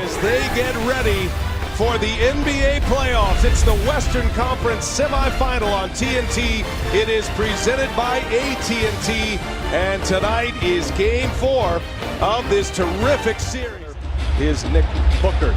As they get ready for the NBA playoffs, it's the Western Conference semifinal on TNT. It is presented by AT&T, and tonight is Game 4 of this terrific series. Here's Nick Booker.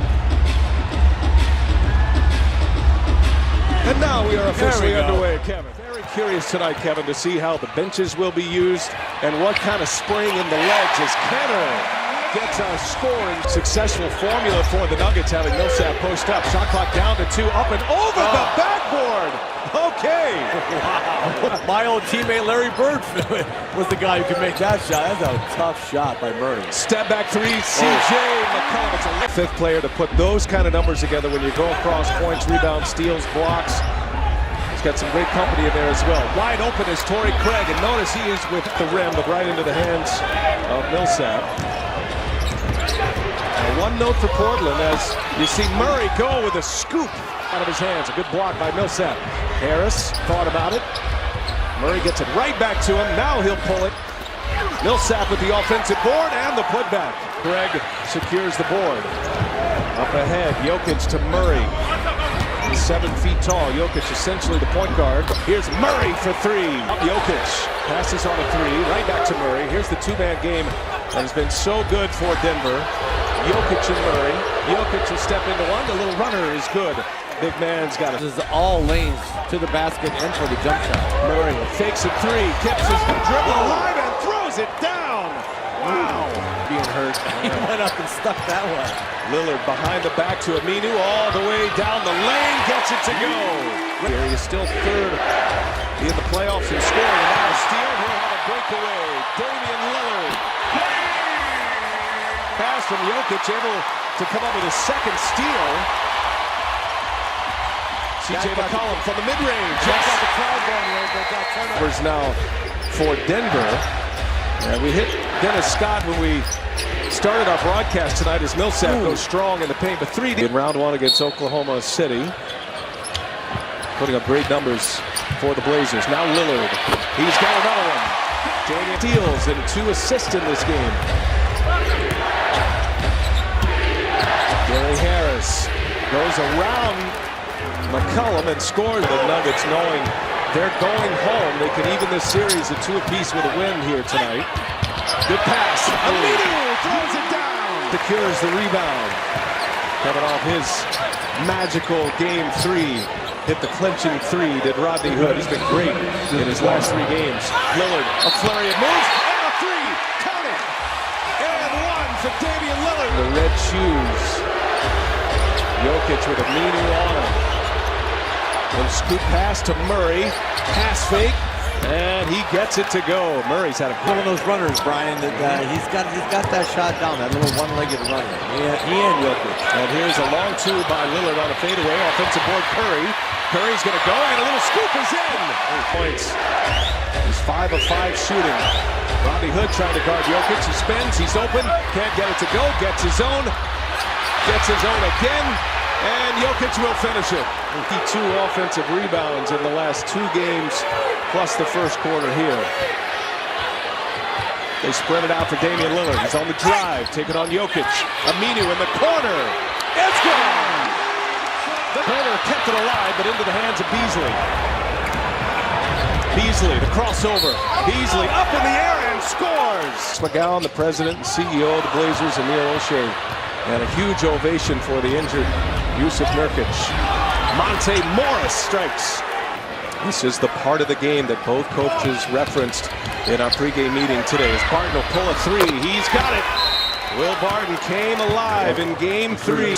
And now we are officially underway, Kevin. Very curious tonight, Kevin, to see how the benches will be used and what kind of spring in the legs as Kenner gets a scoring successful formula for the Nuggets, having Millsap post up. Shot clock down to 2, up and over the backboard. Okay. Wow. My old teammate Larry Bird was the guy who could make that shot. That's a tough shot by Murray. Step back three, CJ McCollum. It's a fifth player to put those kind of numbers together when you go across points, rebounds, steals, blocks. He's got some great company in there as well. Wide open is Torrey Craig, and notice he is with the rim, but right into the hands of Millsap. One note for Portland as you see Murray go with a scoop out of his hands. A good block by Millsap. Harris thought about it. Murray gets it right back to him. Now he'll pull it. Millsap with the offensive board and the putback. Craig secures the board. Up ahead, Jokic to Murray. He's 7 feet tall. Jokic essentially the point guard. Here's Murray for 3. Jokic passes on a 3. Right back to Murray. Here's the two-man game that has been so good for Denver. Jokic and Murray. Jokic will step into one. The little runner is good. Big man's got it. This is all lanes to the basket and for the jump shot. Murray fakes a 3. Kips his dribble alive and throws it down. Wow. Being hurt. He went up and stuck that one. Lillard behind the back to Aminu all the way down the lane. Gets it to go. Here he is still third in the playoffs in scoring. Now a steal. He'll have a breakaway. Damian Lillard. Pass from Jokic, able to come up with a second steal. CJ McCollum from the mid-range. Numbers now for Denver. And we hit Dennis Scott when we started our broadcast tonight as Millsap goes strong in the paint. But 3 in round 1 against Oklahoma City. Putting up great numbers for the Blazers. Now Lillard. He's got another one. Damian steals and 2 assists in this game. Gary Harris goes around McCollum and scores. The Nuggets knowing they're going home. They can even this series at 2 apiece with a win here tonight. Good pass. Aminu throws it down. Secures the rebound. Coming off his magical game 3. Hit the clinching 3. Did Rodney Hood. He's been great in his last 3 games. Lillard, a flurry of moves. And a 3. Count it. And 1 for Damian Lillard. The red shoes. Jokic with Aminu on him. Little scoop pass to Murray. Pass fake. And he gets it to go. Murray's had one of those runners, Brian, that he's got that shot down, that little one-legged runner. He and Jokic. And here's a long 2 by Lillard on a fadeaway. Offensive board Curry. Curry's going to go, and a little scoop is in. 3 points. He's 5 of 5 shooting. Rodney Hood trying to guard Jokic. He spins. He's open. Can't get it to go. Gets his own. Gets his own again. And Jokic will finish it. 2 offensive rebounds in the last 2 games, plus the first quarter here. They spread it out for Damian Lillard. He's on the drive, taking on Jokic. Aminu in the corner. It's gone! The corner kept it alive, but into the hands of Beasley. Beasley, the crossover. Beasley up in the air and scores! McGowan, the president and CEO of the Blazers, Amir O'Shea. And a huge ovation for the injured Jusuf Nurkic. Monte Morris strikes. This is the part of the game that both coaches referenced in our pregame meeting today. As Barton will pull a 3. He's got it. Will Barton came alive in game 3.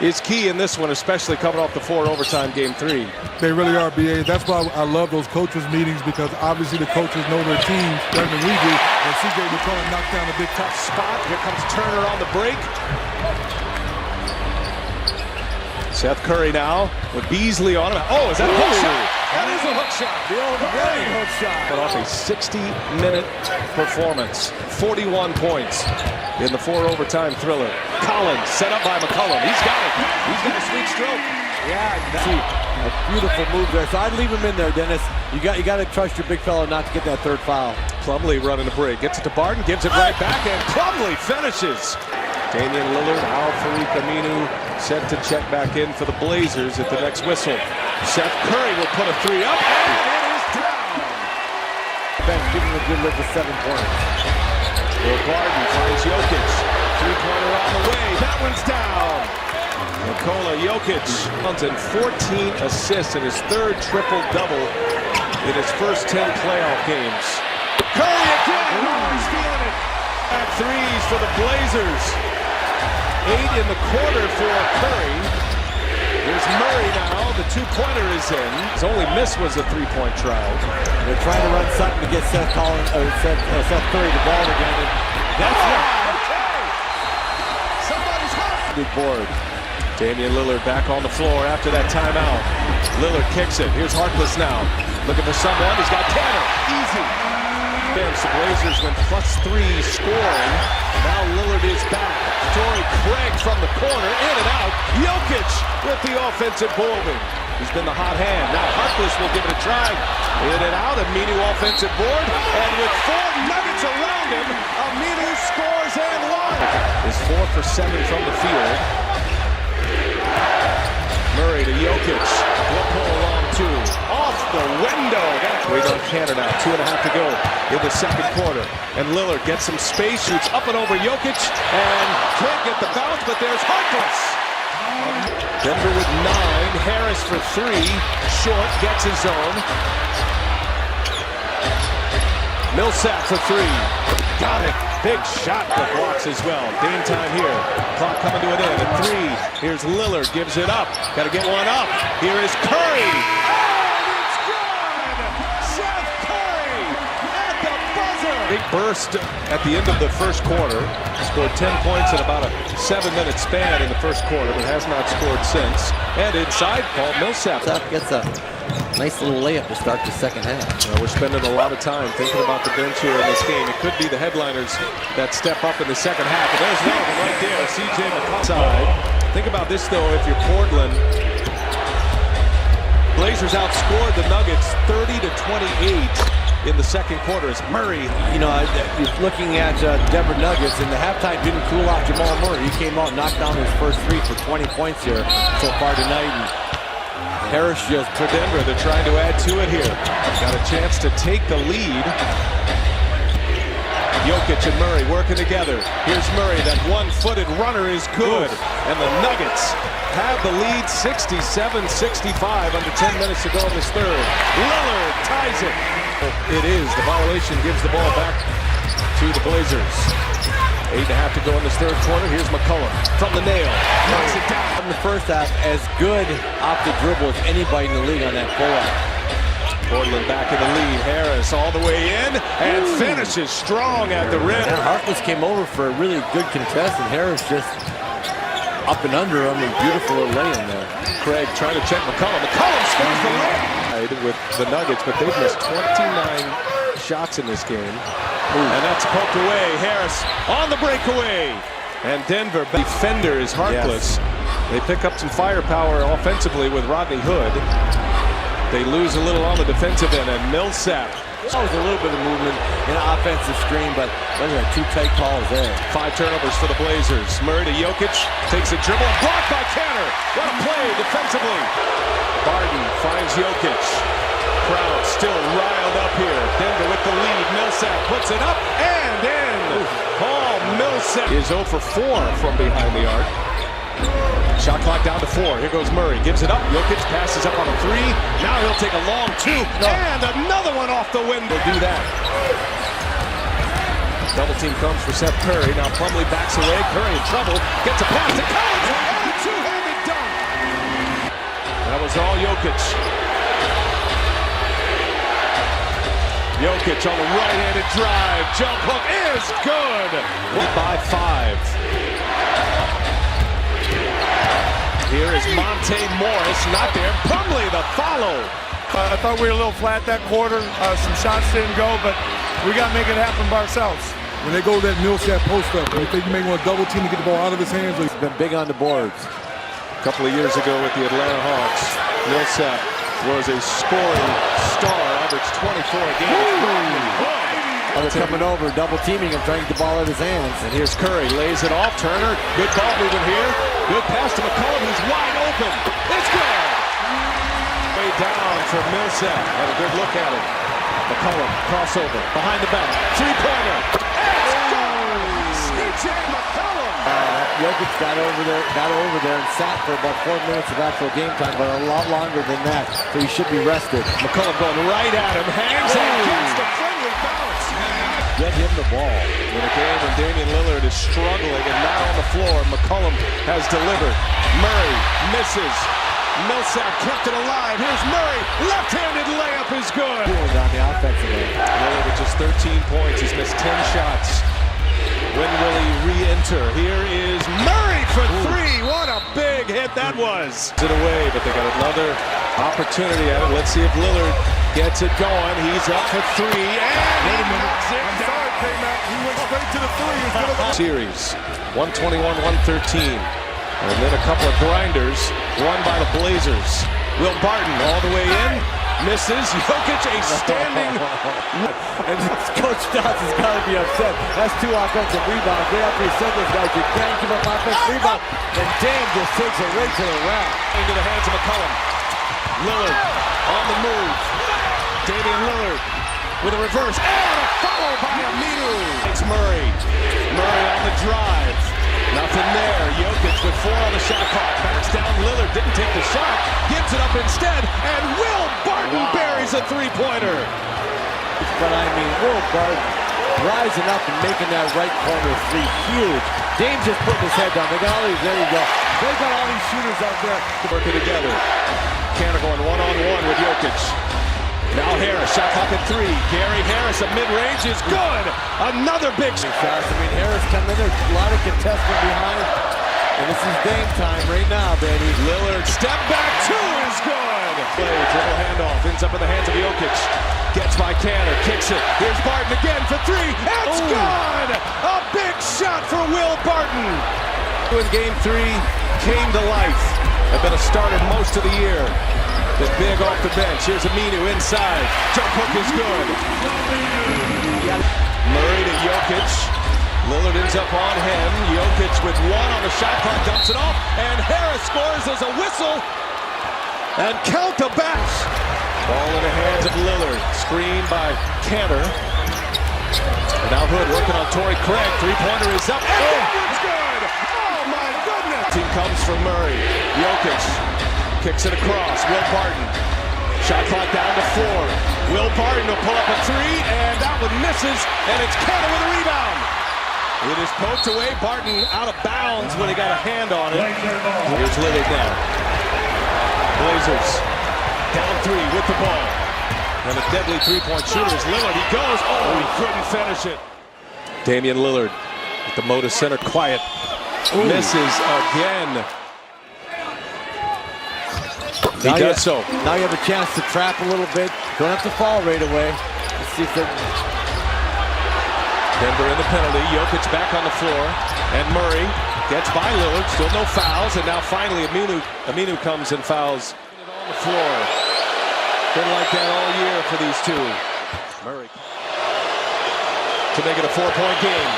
Is key in this one, especially coming off the 4 overtime game 3. They really are, BA. That's why I love those coaches meetings, because obviously the coaches know their teams better than we do. And CJ McCollum knocked down a big top spot. Here comes Turner on the break. Seth Curry now with Beasley on him. Oh, is that a hook shot? That is a hook shot. The old running hook shot. But off a 60-minute performance. 41 points in the 4 overtime thriller. Collins set up by McCollum. He's got it. He's got a sweet stroke. Yeah, a beautiful move there. So I'd leave him in there, Dennis. You got to trust your big fella not to get that 3rd foul. Plumlee running the break. Gets it to Barton. Gives it right back. And Plumlee finishes. Damian Lillard, Al-Farouq Aminu set to check back in for the Blazers at the next whistle. Seth Curry will put a three up, and it is down. Bench giving a good look at 7 points. Will Barton finds Jokic. Three-pointer on the way. That one's down. Nikola Jokic and 14 assists in his third triple-double in his first 10 playoff games. Curry again. He's feeling it. At threes for the Blazers. 8 in the quarter for Curry. Here's Murray now. The two-pointer is in. His only miss was a three-point try. They're trying to run something to get Seth Curry the ball again. And that's Okay. Somebody's hot. good board. Damian Lillard back on the floor after that timeout. Lillard kicks it. Here's Harkless now. Looking for someone. He's got Tanner. Easy. The Blazers went +3 scoring. Now Lillard is back. Torrey Craig from the corner. In and out. Jokic with the offensive boarding. He's been the hot hand. Now Harkless will give it a try. In and out. Aminu offensive board. And with 4 Nuggets around him, Aminu scores and one. Is 4 for 7 from the field. Murray to Jokic. Will pull along 2. Off the window. Wait on Canada now. 2.5 to go in the second quarter. And Lillard gets some space. Shoots up and over Jokic. And can't get the bounce, but there's Harkless. Denver with 9. Harris for 3. Short. Gets his own. Millsap for 3. Got it. Big shot that blocks as well. Game time here. Clock coming to an end at 3. Here's Lillard. Gives it up. Got to get one up. Here is Curry. And it's good! Seth Curry at the buzzer. Big burst at the end of the first quarter. Scored 10 points in about a 7-minute span in the first quarter, but has not scored since. And inside, Paul Millsap. Gets a nice little layup to start the second half. We're spending a lot of time thinking about the bench here in this game. It could be the headliners that step up in the second half. But there's one of them right there, C.J. McCollum. Think about this, though, if you're Portland. Blazers outscored the Nuggets 30-28 in the second quarter. As Murray, You know, looking at Denver Nuggets, and the halftime didn't cool off Jamal Murray. He came out and knocked down his first 3 for 20 points here so far tonight. And Harris just for Denver, they're trying to add to it here. Got a chance to take the lead. Jokic and Murray working together. Here's Murray. That one-footed runner is good. And the Nuggets have the lead 67-65 under 10 minutes to go in this third. Lillard ties it. It is. The violation gives the ball back to the Blazers. 8.5 to go in this third quarter. Here's McCollum from the nail. Knocks it down. in the first half, as good off the dribble as anybody in the league on that pull-up. Portland back in the lead. Harris all the way in and finishes strong at the rim. And Harkless came over for a really good contest, and Harris just up and under him, and beautiful little lay-in there. Craig trying to check McCollum. McCollum scores the layup with the Nuggets, but they've missed 29 shots in this game. And that's poked away. Harris on the breakaway. And Denver, defender is Harkless. Yes. They pick up some firepower offensively with Rodney Hood. They lose a little on the defensive end, and Millsap. That was a little bit of movement in an offensive screen, but those are 2 tight calls there. 5 turnovers for the Blazers. Murray to Jokic, takes a dribble, and blocked by Canner. What a play defensively. Barton finds Jokic. Crowd still riled up here. Denver with the lead. Millsap puts it up and in. Paul Millsap is 0 for 4 from behind the arc. Shot clock down to 4. Here goes Murray. Gives it up. Jokic passes up on a 3. Now he'll take a long 2. And another one off the window. Do that. Double team comes for Seth Curry. Now Plumlee backs away. Curry in trouble. Gets a pass to Collins. And a two-handed dunk. That was all Jokic. Jokic on the right-handed drive. Jump hook is good. Lead by 5. Here is Monte Morris, not there. Plumlee the follow. I thought we were a little flat that quarter. Some shots didn't go, but we got to make it happen by ourselves. When they go to that Millsap post up, they think you may want to double team to get the ball out of his hands. He's been big on the boards. A couple of years ago with the Atlanta Hawks, Millsap was a scoring star, averaged 24 a game. Oh, they're coming over, double teaming him, trying to get the ball out of his hands. And here's Curry, lays it off. Turner, good ball movement here. Good pass to McCollum, who's wide open. It's good! Way down for Millsap. Had a good look at it. McCollum, crossover, behind the back. Three-pointer. C.J. McCollum! Jokic got over there and sat for about 4 minutes of actual game time, but a lot longer than that, so he should be rested. McCollum going right at him, hangs and gets the friendly bounce. Get him the ball. In a game when Damian Lillard is struggling and not on the floor, McCollum has delivered. Murray misses. Millsap kept it alive. Here's Murray. Left-handed layup is good. On the offensive end. Lillard with just 13 points. He's missed 10 shots. When will he re-enter? Here is Murray for three. What a big hit that was. It away, but they got another opportunity at it. Let's see if Lillard gets it going. He's up for three, and he knocks it down. Sorry, K-Mac. He went straight to the three instead of the Series 121-113. And then a couple of grinders won by the Blazers. Will Barton all the way in. Misses. Jokic a standing. And Coach Johnson's got to be upset. That's 2 offensive rebounds. Right after he said those guys, you can't give up offensive rebound. And Dame just takes it right to the rack. Into the hands of McCollum. Lillard on the move. Damian Lillard with a reverse. And a foul by Aminu. It's Murray. Murray on the drive. Nothing there. Jokic with 4 on the shot clock. Backs down. Lillard didn't take the shot. Gives it up instead. And Will Barton buries a three-pointer. But I mean, Will Barton rising up and making that right corner three huge. Dame just putting his head down. They got all these, there you go. They got all these shooters out there. Working together. Cantor going one-on-one with Jokic. Now Harris, shot clock at 3. Gary Harris, a mid-range is good. Another big shot. I mean, Harris coming in there, a lot of contestant behind. And this is Dame time right now, baby. Lillard, step back, 2 is good. Play, dribble handoff, ends up in the hands of Jokic. Gets by Cantor, kicks it. Here's Barton again for 3. It's good! A big shot for Will Barton. In game 3, came to life. Have been a starter most of the year. Been big off the bench. Here's Aminu inside. Jump hook is good. Murray to Jokic. Lillard ends up on him. Jokic with 1 on the shot clock, dumps it off, and Harris scores as a whistle. And count the backs. Ball in the hands of Lillard. Screen by Cantor. Now Hood working on Torrey Craig. Three-pointer is up. And it's good. Oh my goodness. Team comes from Murray. Jokic kicks it across. Will Barton. Shot clock down to 4. Will Barton will pull up a 3, and that one misses, and it's Cantor with a rebound. It is poked away. Barton out of bounds when he got a hand on it. Here's Lillard now. Blazers down 3 with the ball. And a deadly three-point shooter is Lillard. He goes. Oh, he couldn't finish it. Damian Lillard at the Moda Center. Quiet. Misses again. He does so. Now you have a chance to trap a little bit. Don't have to fall right away. Let's see if Denver in the penalty. Jokic back on the floor. And Murray gets by Lillard. Still no fouls. And now finally Aminu comes and fouls on the floor. Been like that all year for these two. Murray to make it a 4-point game.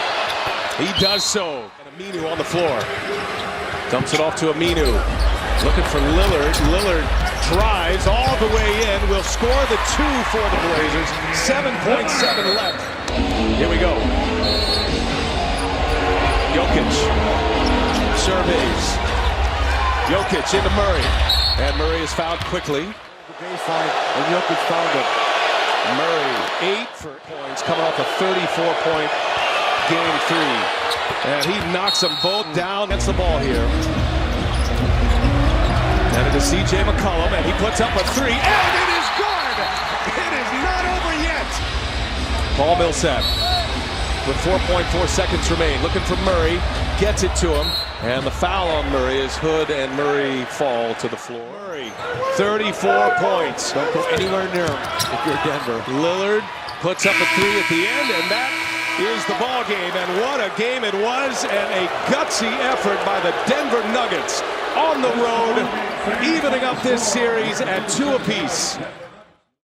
He does so. And Aminu on the floor. Dumps it off to Aminu. Looking for Lillard. Lillard drives all the way in. Will score the 2 for the Blazers. 7.7 left. Here we go. Jokic surveys. Jokic into Murray. And Murray is fouled quickly. the baseline, and Jokic found it. Murray, 8 for points, coming off a 34-point game 3. And he knocks them both down. Gets the ball here. And it is C.J. McCollum, and he puts up a 3, and it is good! It is not over yet! Paul Millsap with 4.4 seconds remain. Looking for Murray, gets it to him, and the foul on Murray is Hood and Murray fall to the floor. Murray, 34 points. Don't go anywhere near him if you're Denver. Lillard puts up a 3 at the end, and that is the ball game. And what a game it was, and a gutsy effort by the Denver Nuggets on the road, evening up this series at 2 apiece.